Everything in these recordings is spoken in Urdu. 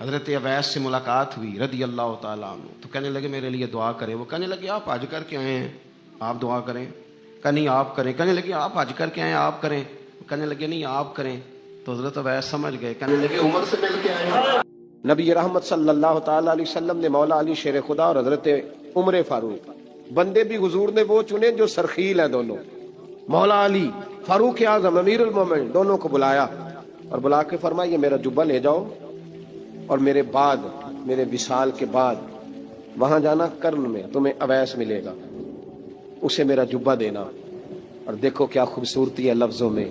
حضرت اویس سے ملاقات ہوئی رضی اللہ تعالیٰ عنہ، تو کہنے لگے میرے لیے دعا کریں. وہ کہنے لگے آپ حج کر کے آئے ہیں، آپ دعا کریں. کہا نہیں آپ کریں. کہنے لگے آپ حج کر کے آئے ہیں، آپ کریں. کہنے لگے نہیں آپ کریں. تو حضرت اویس سمجھ گئے، کہنے لگے عمر سے مل کے آئے ہیں. نبی رحمت صلی اللہ تعالی علیہ وسلم نے مولا علی شیر خدا اور حضرت عمر فاروق، بندے بھی حضور نے وہ چنے جو سرخیل ہیں دونوں، مولا علی فاروق اعظم امیر المومنین، دونوں کو بلایا اور بلا کے فرمایا یہ میرا جبہ لے جاؤ اور میرے بعد، میرے وصال کے بعد وہاں جانا کرن میں تمہیں اویس ملے گا، اسے میرا جبہ دینا. اور دیکھو کیا خوبصورتی ہے لفظوں میں.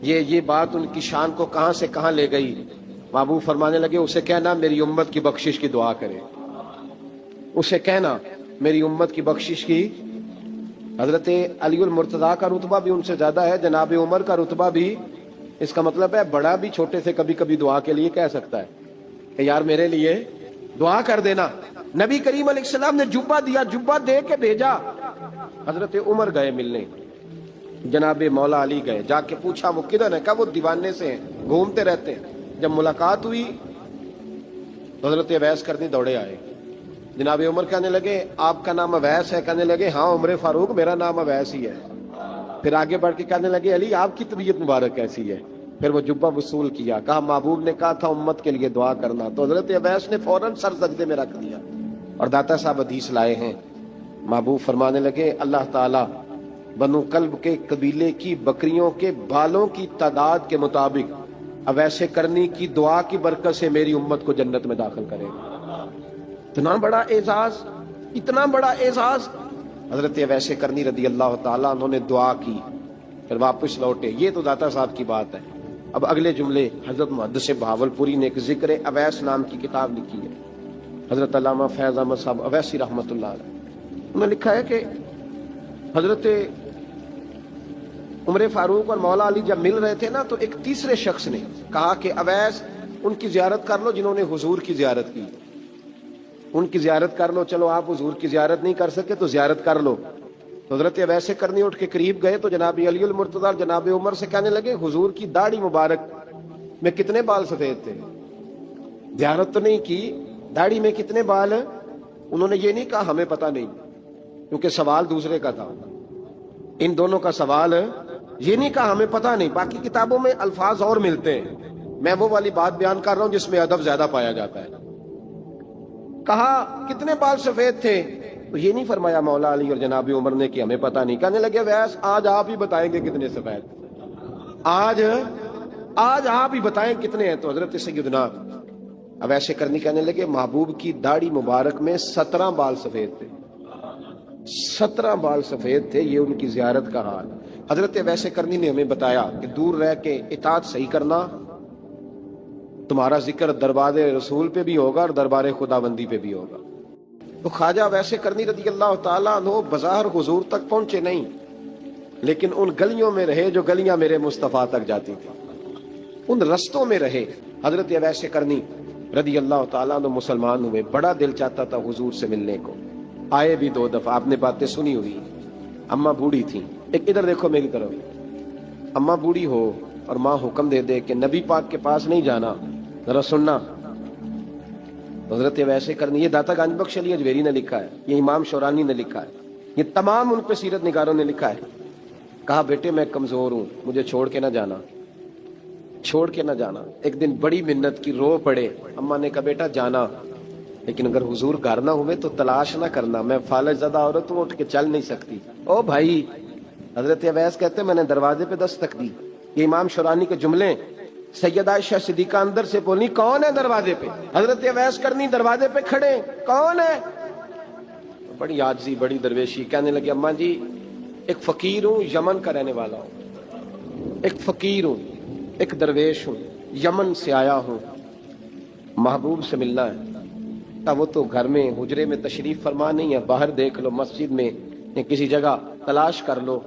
یہ بات ان کی شان کو کہاں سے کہاں لے گئی. محبوب فرمانے لگے اسے کہنا میری امت کی بخشش کی دعا کرے، اسے کہنا میری امت کی بخشش کی. حضرت علی المرتضیٰ کا رتبہ بھی ان سے زیادہ ہے، جناب عمر کا رتبہ بھی، اس کا مطلب ہے بڑا بھی چھوٹے سے کبھی کبھی دعا کے لیے کہہ سکتا ہے کہ یار میرے لیے دعا کر دینا. نبی کریم علیہ السلام نے جبہ دیا، جبہ دے کے بھیجا. حضرت عمر گئے ملنے، جناب مولا علی گئے، جا کے پوچھا وہ کدھر ہے، کہا وہ دیوانے سے ہیں، گھومتے رہتے ہیں. جب ملاقات ہوئی تو حضرت اویس کرنی دوڑے آئے. جناب عمر کہنے لگے آپ کا نام اویس ہے؟ کہنے لگے ہاں عمر فاروق میرا نام اویس ہی ہے. پھر آگے بڑھ کے کہنے لگے علی آپ کی طبیعت مبارک کیسی ہے؟ پھر وہ جبہ وصول کیا، کہا محبوب نے کہا تھا امت کے لیے دعا کرنا. تو حضرت اویس نے فوراً سر سجدے میں رکھ دیا. اور داتا صاحب حدیث لائے ہیں، محبوب فرمانے لگے اللہ تعالیٰ بنو کلب کے قبیلے کی بکریوں کے بالوں کی تعداد کے مطابق اویس کرنی کی دعا کی برکت سے میری امت کو جنت میں داخل کرے گا. اتنا بڑا اعزاز، اتنا اعزاز اعزاز. حضرت اویس کرنی رضی اللہ تعالیٰ انہوں نے دعا کی، پھر واپس لوٹے. یہ تو داتا صاحب کی بات ہے. اب اگلے جملے حضرت محدث بہاولپوری نے ایک ذکر اویس نام کی کتاب لکھی ہے، حضرت علامہ فیض احمد صاحب اویسی رحمۃ اللہ علیہ. انہوں نے لکھا ہے کہ حضرت عمر فاروق اور مولا علی جب مل رہے تھے نا تو ایک تیسرے شخص نے کہا کہ اویس ان کی زیارت کر لو جنہوں نے حضور کی زیارت کی، ان کی زیارت کر لو. چلو آپ حضور کی زیارت نہیں کر سکے تو زیارت کر لو. تو حضرت اویس کرنی اٹھ کے قریب گئے تو جناب علی المرتضیٰ جناب عمر سے کہنے لگے حضور کی داڑھی مبارک میں کتنے بال سفید تھے؟ زیارت تو نہیں کی، داڑھی میں کتنے بال؟ انہوں نے یہ نہیں کہا ہمیں پتہ نہیں، کیونکہ سوال دوسرے کا تھا. ان دونوں کا سوال یہ نہیں کہا ہمیں پتہ نہیں. باقی کتابوں میں الفاظ اور ملتے ہیں، میں وہ والی بات بیان کر رہا ہوں جس میں ادب زیادہ پایا جاتا ہے. کہا کتنے بال سفید تھے؟ تو یہ نہیں فرمایا مولا علی اور جناب عمر نے کہ ہمیں پتہ نہیں. کہنے لگے ویس آج آپ ہی بتائیں گے کتنے سفید، آج آپ ہی بتائیں کتنے ہیں. تو حضرت سیدنا اویس کرنی کہنے لگے محبوب کی داڑھی مبارک میں 17 بال سفید تھے، 17 بال سفید تھے. یہ ان کی زیارت کا حال. حضرت اویس کرنی نے ہمیں بتایا کہ دور رہ کے اطاعت صحیح کرنا، تمہارا ذکر دربار رسول پہ بھی ہوگا اور دربار خداوندی پہ بھی ہوگا. تو خواجہ اویس کرنی رضی اللہ تعالیٰ عنہ بظاہر حضور تک پہنچے نہیں، لیکن ان گلیوں میں رہے جو گلیاں میرے مصطفیٰ تک جاتی تھی، ان رستوں میں رہے. حضرت اویس کرنی رضی اللہ تعالیٰ عنہ مسلمان ہوئے، بڑا دل چاہتا تھا حضور سے ملنے کو. آئے بھی 2 دفعہ، آپ نے باتیں سنی ہوئی. اماں بوڑھی تھیں، ایک ادھر دیکھو میری طرف، اماں بوڑھی ہو اور ماں حکم دے دے کہ نبی پاک کے پاس نہیں جانا، ذرا سننا. حضرت اویس کرنی، یہ داتا گنج بخش علی اجویری نے لکھا ہے، یہ امام شورانی نے لکھا ہے، یہ تمام ان پہ سیرت نگاروں نے لکھا ہے. کہا بیٹے میں کمزور ہوں، مجھے چھوڑ کے نہ جانا، چھوڑ کے نہ جانا. ایک دن بڑی منت کی، رو پڑے. اماں نے کہا بیٹا جانا، لیکن اگر حضور گھر نہ ہوئے تو تلاش نہ کرنا، میں فالج زدہ عورت ہوں، اٹھ کے چل نہیں سکتی. او بھائی، حضرت اویس کہتے میں نے دروازے پہ دستک دی. یہ امام شورانی کے جملے. سیدہ عائشہ صدیقہ اندر سے بولی کون ہے دروازے پہ؟ حضرت اویس کرنی دروازے پہ کھڑے، کون ہے؟ بڑی عاجزی، بڑی درویشی. کہنے لگے اماں جی ایک فقیر ہوں، یمن کا رہنے والا ہوں، ایک فقیر ہوں، ایک درویش ہوں، یمن سے آیا ہوں، محبوب سے ملنا ہے. وہ تو گھر میں حجرے میں تشریف فرما نہیں ہے، باہر دیکھ لو، مسجد میں یا کسی جگہ تلاش کر لو.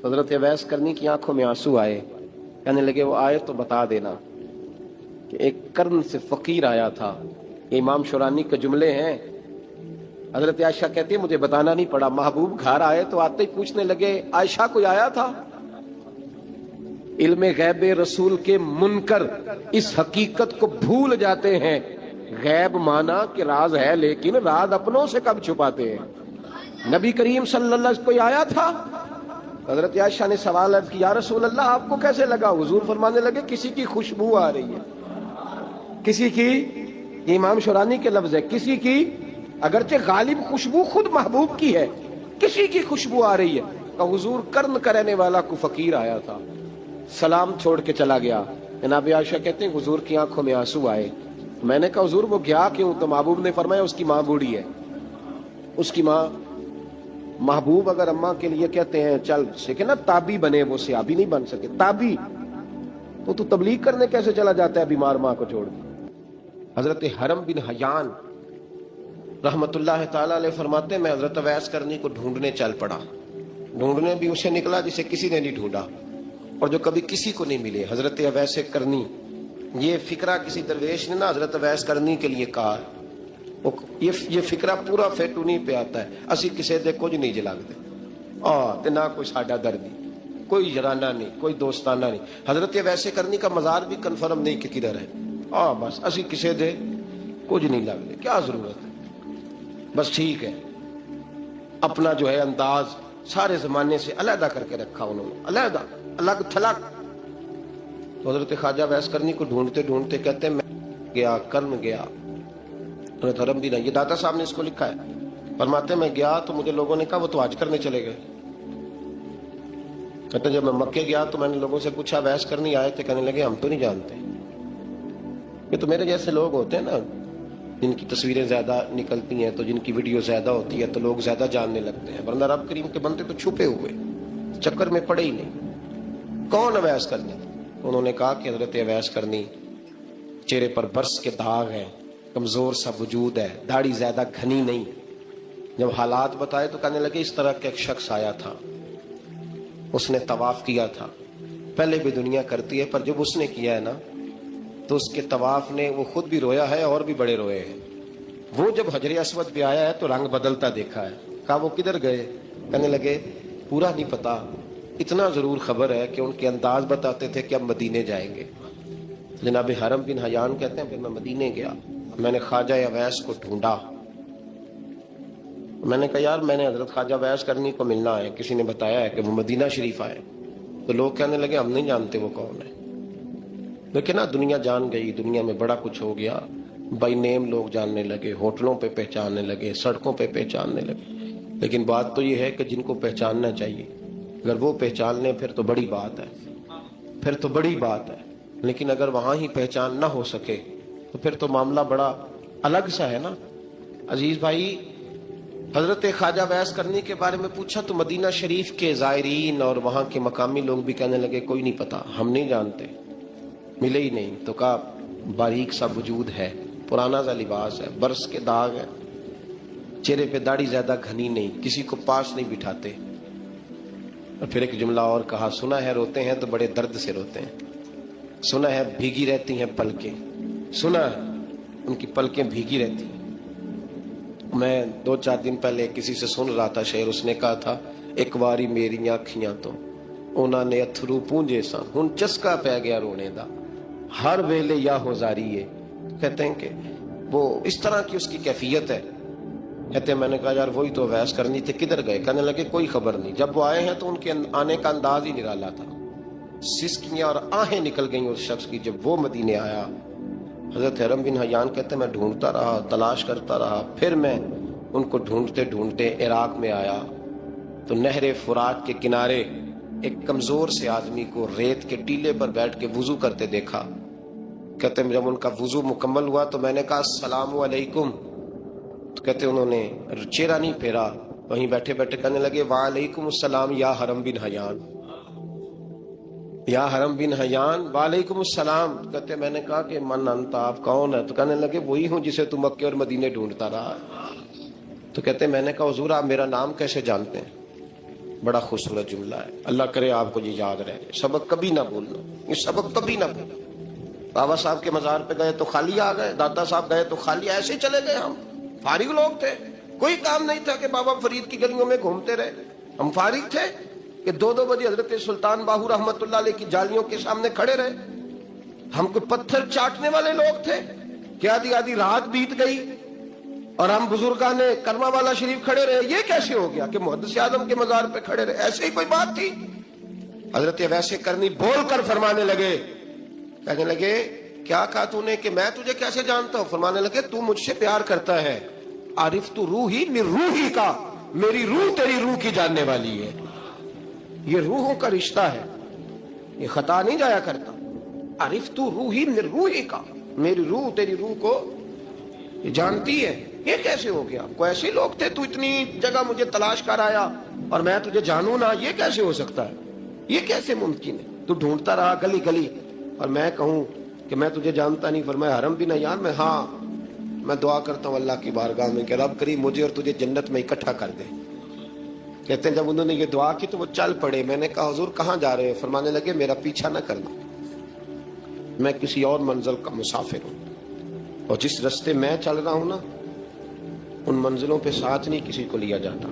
حضرت اویس کرنی کی آنکھوں میں آنسو آئے. کہنے لگے وہ آئے تو بتا دینا کہ ایک کرن سے فقیر آیا تھا. یہ امام شورانی کے جملے ہیں. حضرت عائشہ کہتی ہے مجھے بتانا نہیں پڑا، محبوب گھر آئے تو آتے ہی پوچھنے لگے عائشہ کوئی آیا تھا؟ علم غیب رسول کے منکر اس حقیقت کو بھول جاتے ہیں غیب مانا کہ راز ہے، لیکن راز اپنوں سے کب چھپاتے ہیں؟ نبی کریم صلی اللہ علیہ وسلم کوئی آیا تھا، حضرت عائشہ نے سوال عرض کیا، یا رسول اللہ آپ کو کیسے لگا؟ حضور فرمانے لگے کسی کی خوشبو آ رہی ہے، کسی کی، یہ امام شورانی کے لفظ ہے، کسی کی، اگرچہ غالب خوشبو خود محبوب کی ہے، کسی کی خوشبو آ رہی ہے۔ کہ حضور کرن کرنے والا کو فقیر آیا تھا، سلام چھوڑ کے چلا گیا۔ جناب عائشہ کہتے ہیں حضور کی آنکھوں میں آنسو آئے۔ میں نے کہا حضور وہ گیا کیوں؟ تو محبوب نے فرمایا اس کی ماں بوڑھی ہے، اس کی ماں، محبوب اگر اماں کے لیے کہتے ہیں چل سیکھے نا تابی بنے، وہ سیابی نہیں بن سکے، تابی، تو تبلیغ کرنے کیسے چلا جاتا ہے بیمار ماں کو چھوڑ کے؟ حضرت حرم بن حیان رحمت اللہ تعالی علیہ فرماتے ہیں میں حضرت اویس کرنی کو ڈھونڈنے چل پڑا، ڈھونڈنے بھی اسے نکلا جسے کسی نے نہیں ڈھونڈا اور جو کبھی کسی کو نہیں ملے، حضرت اویس کرنی۔ یہ فکرہ کسی درویش نے نا حضرت اویس کرنی کے لیے کہا، یہ فکرہ پورا فیٹونی پہ آتا ہے، اسی کسی دے کچھ نہیں جلاگ دے تے نہ کوئی ساڈا دردی، کوئی جرانہ نہیں، کوئی دوستانہ نہیں۔ حضرت اویس کرنی کا مزار بھی کنفرم نہیں کہ کدھر ہے، بس اسی کسی دے کچھ نہیں لگ دے، کیا ضرورت ہے، بس ٹھیک ہے۔ اپنا جو ہے انداز سارے زمانے سے علیحدہ کر کے رکھا انہوں نے، علیحدہ، الگ تھلگ۔ تو حضرت خواجہ اویس کرنی کو ڈھونڈتے ڈھونڈتے کہتے ہیں میں گیا، کرن گیا، حضرت حرم بھی نہیں، یہ داتا صاحب نے اس کو لکھا ہے، فرماتے ہیں میں گیا تو مجھے لوگوں نے کہا وہ تو حج کرنے چلے گئے۔ کہتے ہیں جب میں مکے گیا تو میں نے لوگوں سے پوچھا اویس کرنی آئے تھے؟ کہنے لگے ہم تو نہیں جانتے۔ یہ تو میرے جیسے لوگ ہوتے ہیں نا جن کی تصویریں زیادہ نکلتی ہیں تو جن کی ویڈیو زیادہ ہوتی ہے تو لوگ زیادہ جاننے لگتے ہیں، ورنہ رب کریم کے بندے تو چھپے ہوئے، چکر میں پڑے ہی نہیں۔ کون اویس کرنی؟ انہوں نے کہا کہ حضرت اویس کرنی، چہرے پر برس کے داغ ہیں، کمزور سا وجود ہے، داڑھی زیادہ گھنی نہیں۔ جب حالات بتائے تو کہنے لگے اس طرح کا ایک شخص آیا تھا، اس نے طواف کیا تھا، پہلے بھی دنیا کرتی ہے پر جب اس نے کیا ہے نا تو اس کے طواف نے وہ خود بھی رویا ہے اور بھی بڑے روئے ہیں۔ وہ جب حجر اسود پہ آیا ہے تو رنگ بدلتا دیکھا ہے۔ کہا وہ کدھر گئے؟ کہنے لگے پورا نہیں پتا، اتنا ضرور خبر ہے کہ ان کے انداز بتاتے تھے کہ اب مدینے جائیں گے۔ جناب حرم بن حیان کہتے ہیں پھر میں مدینے گیا، میں نے خواجہ اویس کو ڈھونڈا، میں نے کہا یار میں نے حضرت خواجہ اویس کرنی کو ملنا ہے، کسی نے بتایا ہے کہ وہ مدینہ شریف آئے، تو لوگ کہنے لگے ہم نہیں جانتے وہ کون ہے۔ لیکن نا دنیا جان گئی، دنیا میں بڑا کچھ ہو گیا، بائی نیم لوگ جاننے لگے، ہوٹلوں پہ پہچاننے لگے، سڑکوں پہ پہچاننے لگے۔ لیکن بات تو یہ ہے کہ جن کو پہچاننا چاہیے اگر وہ پہچان لیں پھر تو بڑی بات ہے، پھر تو بڑی بات ہے۔ لیکن اگر وہاں ہی پہچان نہ ہو سکے تو پھر تو معاملہ بڑا الگ سا ہے نا۔ عزیز بھائی، حضرت خواجہ اویس کرنی کے بارے میں پوچھا تو مدینہ شریف کے زائرین اور وہاں کے مقامی لوگ بھی کہنے لگے کوئی نہیں پتا، ہم نہیں جانتے، ملے ہی نہیں۔ تو کہا باریک سا وجود ہے، پرانا سا لباس ہے، برس کے داغ ہے، چہرے پہ داڑھی زیادہ گھنی نہیں، کسی کو پاس نہیں بٹھاتے۔ اور پھر ایک جملہ اور کہا، سنا ہے روتے ہیں تو بڑے درد سے روتے ہیں، سنا ہے بھیگی رہتی ہیں پلکیں، سنا ہے ان کی پلکیں بھیگی رہتی ہیں۔ میں 2-4 دن پہلے کسی سے سن رہا تھا شعر، اس نے کہا تھا ایک واری میری آنکھیاں تو انہوں نے اتھرو پونجے سا ہن چسکا پہ گیا رونے دا ہر ویلے یا ہوزاری ہے۔ کہتے ہیں کہ وہ اس طرح کی اس کی کیفیت ہے۔ کہتے ہیں میں نے کہا یار وہی تو اویس کرنی تھے، کدھر گئے؟ کہنے لگے کوئی خبر نہیں، جب وہ آئے ہیں تو ان کے آنے کا انداز ہی نرالا تھا، سسکیاں اور آہیں نکل گئیں اس شخص کی جب وہ مدینے آیا۔ حضرت حرم بن حیان کہتے ہیں میں ڈھونڈتا رہا، تلاش کرتا رہا، پھر میں ان کو ڈھونڈتے ڈھونڈتے عراق میں آیا تو نہر فرات کے کنارے ایک کمزور سے آدمی کو ریت کے ٹیلے پر بیٹھ کے وضو کرتے دیکھا۔ کہتے ہیں جب ان کا وضو مکمل ہوا تو میں نے کہا السلام علیکم، تو کہتے انہوں نے چہرہ نہیں پھیرا، وہیں بیٹھے بیٹھے کہنے لگے وعلیکم السلام یا حرم بن حیان، یا حرم بن حیان وعلیکم السلام۔ کہتے میں نے کہا کہ من انت، آپ کون ہے؟ تو کہنے لگے وہی ہوں جسے تم مکے اور مدینے ڈھونڈتا رہا۔ تو کہتے میں نے کہا حضور آپ میرا نام کیسے جانتے ہیں؟ بڑا خوبصورت جملہ ہے، اللہ کرے آپ کو یہ یاد رہے، سبق کبھی نہ بھولنا، یہ سبق کبھی نہ بھولنا۔ بابا صاحب کے مزار پہ گئے تو خالی آ گئے، داتا صاحب گئے تو خالی، ایسے چلے گئے۔ ہم فارغ لوگ تھے، کوئی کام نہیں تھا کہ بابا فرید کی گلیوں میں گھومتے رہے، ہم فارغ تھے کہ 2 بجے حضرت سلطان باہو رحمت اللہ علیہ کی جالیوں کے سامنے کھڑے رہے۔ ہم کوئی پتھر چاٹنے والے لوگ تھے کہ آدھی آدھی رات بیت گئی اور ہم بزرگان کرما والا شریف کھڑے رہے. یہ کیسے ہو گیا کہ محدث اعظم کے مزار پہ کھڑے رہے؟ ایسے ہی کوئی بات تھی؟ حضرت ویسے کرنی بول کر فرمانے لگے, کہنے لگے کیا کہا تو نے کہ میں تجھے کیسے جانتا ہوں؟ فرمانے لگے تو مجھ سے پیار کرتا ہے. عرفت روحی من روحی کا, میری روح تیری روح کی جاننے والی ہے. یہ روحوں کا رشتہ ہے, یہ خطا نہیں جایا کرتا. عرفت روحی من روحی کا, میری روح تیری روح کو جانتی ہے. یہ کیسے ہو گیا؟ کوئی ایسے لوگ تھے تو اتنی جگہ مجھے تلاش کر آیا اور میں تجھے جانوں نہ؟ یہ کیسے ہو سکتا ہے؟ یہ کیسے ممکن ہے؟ تو ڈھونڈتا رہا گلی گلی اور میں کہوں کہ میں تجھے جانتا نہیں. فرمایا حرم بھی نہ یار. میں ہاں میں دعا کرتا ہوں اللہ کی بارگاہ میں کہ رب کریم مجھے اور تجھے جنت میں اکٹھا کر دے. کہتے ہیں جب انہوں نے یہ دعا کی تو وہ چل پڑے. میں نے کہا حضور کہاں جا رہے ہیں؟ فرمانے لگے میرا پیچھا نہ کرنا, میں کسی اور منزل کا مسافر ہوں, اور جس رستے میں چل رہا ہوں نا ان منزلوں پہ ساتھ نہیں کسی کو لیا جاتا.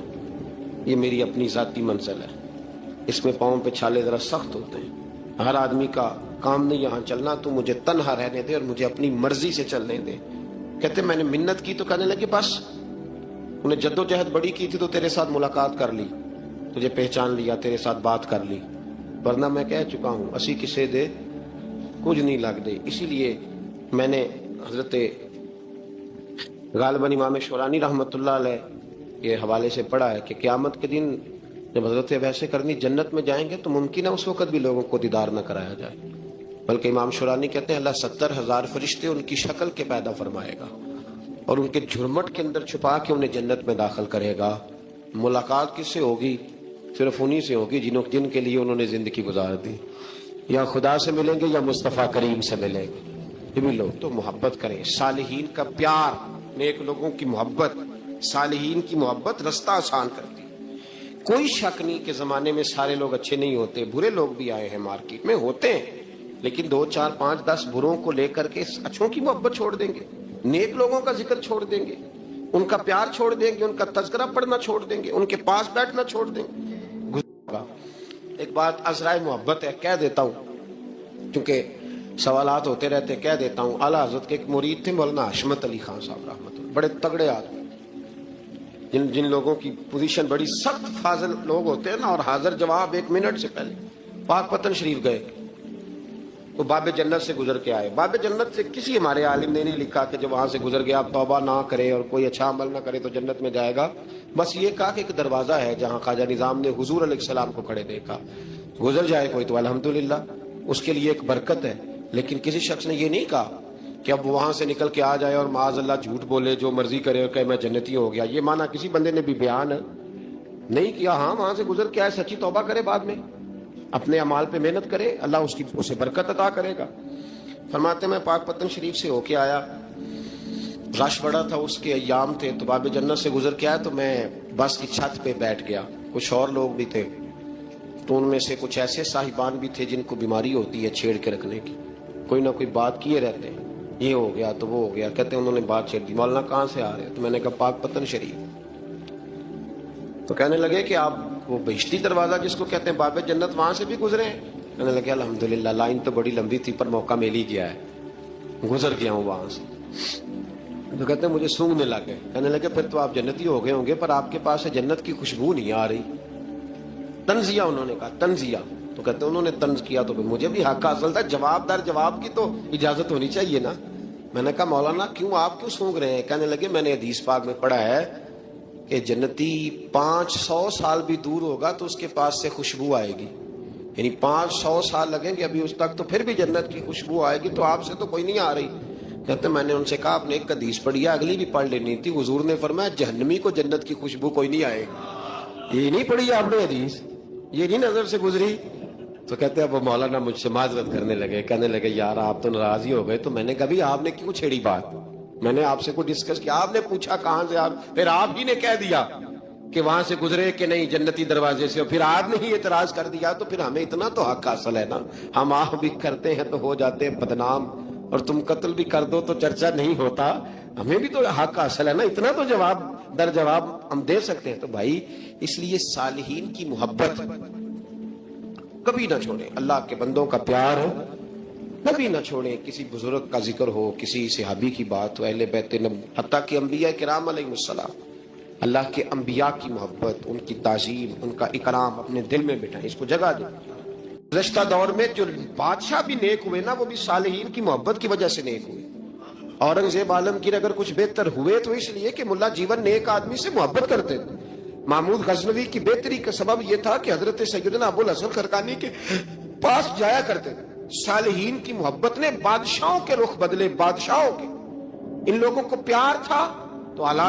یہ میری اپنی ذاتی منزل ہے, اس میں پاؤں پہ چھالے ذرا سخت ہوتے ہیں. ہر آدمی کا کام نہیں یہاں چلنا, تو مجھے تنہا رہنے دے اور مجھے اپنی مرضی سے چلنے دے. کہتے میں نے منت کی تو کہنے لگے بس, انہیں جدوجہد بڑی کی تھی تو تیرے ساتھ ملاقات کر لی, تجھے پہچان لیا, تیرے ساتھ بات کر لی, ورنہ میں کہہ چکا ہوں اسی کسے دے کچھ نہیں لگ دے. اسی لیے میں نے حضرت غالباً امام شورانی رحمۃ اللہ علیہ کے حوالے سے پڑھا ہے کہ قیامت کے دن جب حضرت ویسے کرنی جنت میں جائیں گے تو ممکن ہے اس وقت بھی لوگوں کو دیدار نہ کرایا جائے, بلکہ امام شورانی کہتے ہیں اللہ 70,000 فرشتے ان کی شکل کے پیدا فرمائے گا اور ان کے جھرمٹ کے اندر چھپا کے انہیں جنت میں داخل کرے گا. ملاقات کس سے ہوگی؟ صرف انہی سے ہوگی جن کے لیے انہوں نے زندگی گزار دی. یا خدا سے ملیں گے یا مصطفیٰ کریم سے ملیں گے. یہ بھی لوگ تو محبت کریں, صالحین کا پیار, نیک لوگوں کی محبت, صالحین کی محبت رستہ آسان کرتی. کوئی شک نہیں کہ زمانے میں سارے لوگ اچھے نہیں ہوتے, برے لوگ بھی آئے ہیں مارکیٹ میں, ہوتے ہیں, لیکن 2 4 5 10 بروں کو لے کر کے اچھوں کی محبت چھوڑ دیں گے, نیک لوگوں کا ذکر چھوڑ دیں گے, ان کا پیار چھوڑ دیں گے, ان کا تذکرہ پڑھنا چھوڑ دیں گے, ان کے پاس بیٹھنا چھوڑ دیں گے. ایک بات ازرائے محبت ہے, کہہ دیتا ہوں کیونکہ سوالات ہوتے رہتے, کہہ دیتا ہوں. اعلیٰ حضرت کے ایک مرید تھے مولانا حشمت علی خان صاحب رحمۃ اللہ, بڑے تگڑے آدمی, جن لوگوں کی پوزیشن بڑی سخت فاضل لوگ ہوتے ہیں نا, اور حاضر جواب 1 منٹ سے پہلے. پاک پتن شریف گئے تو باب جنت سے گزر کے آئے. باب جنت سے کسی ہمارے عالم نے نہیں لکھا کہ جب وہاں سے گزر گیا آپ توبہ نہ کرے اور کوئی اچھا عمل نہ کرے تو جنت میں جائے گا. بس یہ کہا کہ ایک دروازہ ہے جہاں خواجہ نظام نے حضور علیہ السلام کو کھڑے دیکھا, گزر جائے کوئی تو الحمدللہ اس کے لیے ایک برکت ہے. لیکن کسی شخص نے یہ نہیں کہا کہ اب وہاں سے نکل کے آ جائے اور معاذ اللہ جھوٹ بولے, جو مرضی کرے اور کہے میں جنتی ہو گیا. یہ معنی کسی بندے نے بھی بیان نہیں کیا. ہاں وہاں سے گزر کے آئے, سچی توبہ کرے, بعد میں اپنے اعمال پہ محنت کرے, اللہ اسے برکت عطا کرے گا. فرماتے میں پاک پتن شریف سے ہو کے آیا, رش بڑا تھا, اس کے ایام تھے, تو باب جنت سے گزر کے آیا تو میں بس کی چھت پہ بیٹھ گیا. کچھ اور لوگ بھی تھے, تو ان میں سے کچھ ایسے صاحبان بھی تھے جن کو بیماری ہوتی ہے چھیڑ کے رکھنے کی, کوئی نہ کوئی بات کیے رہتے ہیں, یہ ہو گیا تو وہ ہو گیا. کہتے ہیں انہوں نے بات چھیڑ دی, مولانا کہاں سے آ رہے ہیں؟ تو میں نے کہا پاک پتن شریف. تو کہنے لگے کہ آپ وہ بہشتی دروازہ جس کو کہتے ہیں باب جنت, وہاں سے بھی گزرے ہیں؟ کہنے لگے الحمدللہ, لائن تو بڑی لمبی تھی پر موقع مل ہی گیا ہے, گزر گیا ہوں وہاں سے. تو کہتے ہیں مجھے سونگنے لگے. کہنے لگے پھر تو آپ جنتی ہو گئے ہوں گے, پر آپ کے پاس سے جنت کی خوشبو نہیں آ رہی. تنزیہ, انہوں نے کہا تنزیہ. تو کہتے ہیں انہوں نے طنز کیا تو مجھے بھی حق حاصل تھا, جواب دار جواب کی تو اجازت ہونی چاہیے نا. میں نے کہا مولانا کیوں, آپ کیوں سونگ رہے ہیں؟ کہنے لگے میں نے حدیث پاک میں پڑھا ہے کہ جنتی 500 سال بھی دور ہوگا تو اس کے پاس سے خوشبو آئے گی, یعنی 500 سال لگیں گے ابھی اس تک, تو پھر بھی جنت کی خوشبو آئے گی, تو آپ سے تو کوئی نہیں آ رہی. کہتے میں نے ان سے کہا آپ نے ایک حدیث پڑھی ہے, اگلی بھی پڑھ لینی تھی. حضور نے فرمایا جہنمی کو جنت کی خوشبو کوئی نہیں آئے گی. یہ نہیں پڑھی آپ نے حدیث, یہ نہیں نظر سے گزری. تو کہتے ہیں وہ مولانا مجھ سے معذرت کرنے لگے, کہنے لگے یار آپ تو ناراض ہی ہو گئے. تو میں نے کہا بھی آپ نے کیوں چھیڑی بات؟ میں نے آپ سے کوئی ڈسکس کیا؟ آپ نے پوچھا کہاں سے, آپ پھر آپ ہی نے کہہ دیا کہ وہاں سے گزرے کہ نہیں جنتی دروازے سے, اور پھر آپ نے ہی اعتراض کر دیا. تو پھر ہمیں اتنا تو حق حاصل ہے نا, ہم آپ بھی کرتے ہیں تو ہو جاتے ہیں بدنام, اور تم قتل بھی کر دو تو چرچا نہیں ہوتا, ہمیں بھی تو حق حاصل ہے نا, اتنا تو جواب در جواب ہم دے سکتے ہیں. تو بھائی اس لیے صالحین کی محبت کبھی نہ چھوڑیں, اللہ کے بندوں کا پیار کبھی نہ چھوڑیں کسی بزرگ کا ذکر ہو، کسی صحابی کی بات ہو، اہل بیت نبی، حتیٰ کہ انبیاء کرام علیہ السلام، اللہ کے انبیاء کی محبت، ان کی تعظیم، ان کا اکرام اپنے دل میں بٹھائیں، اس کو جگہ دیں۔ گزشتہ دور میں جو بادشاہ بھی نیک ہوئے نا، وہ بھی صالحین کی محبت کی وجہ سے نیک ہوئے۔ اورنگزیب عالمگیر اگر کچھ بہتر ہوئے تو اس لیے کہ ملا جیون نیک آدمی سے محبت کرتے تھے۔ محمود غزنوی کی بہتری کا سبب یہ تھا کہ حضرت سیدنا ابو الحسن خرقانی کے پاس جایا کرتے تھے۔ صالحین کی محبت نے بادشاہوں کے رخ بدلے، بادشاہوں کے۔ ان لوگوں کو پیار تھا تو حالات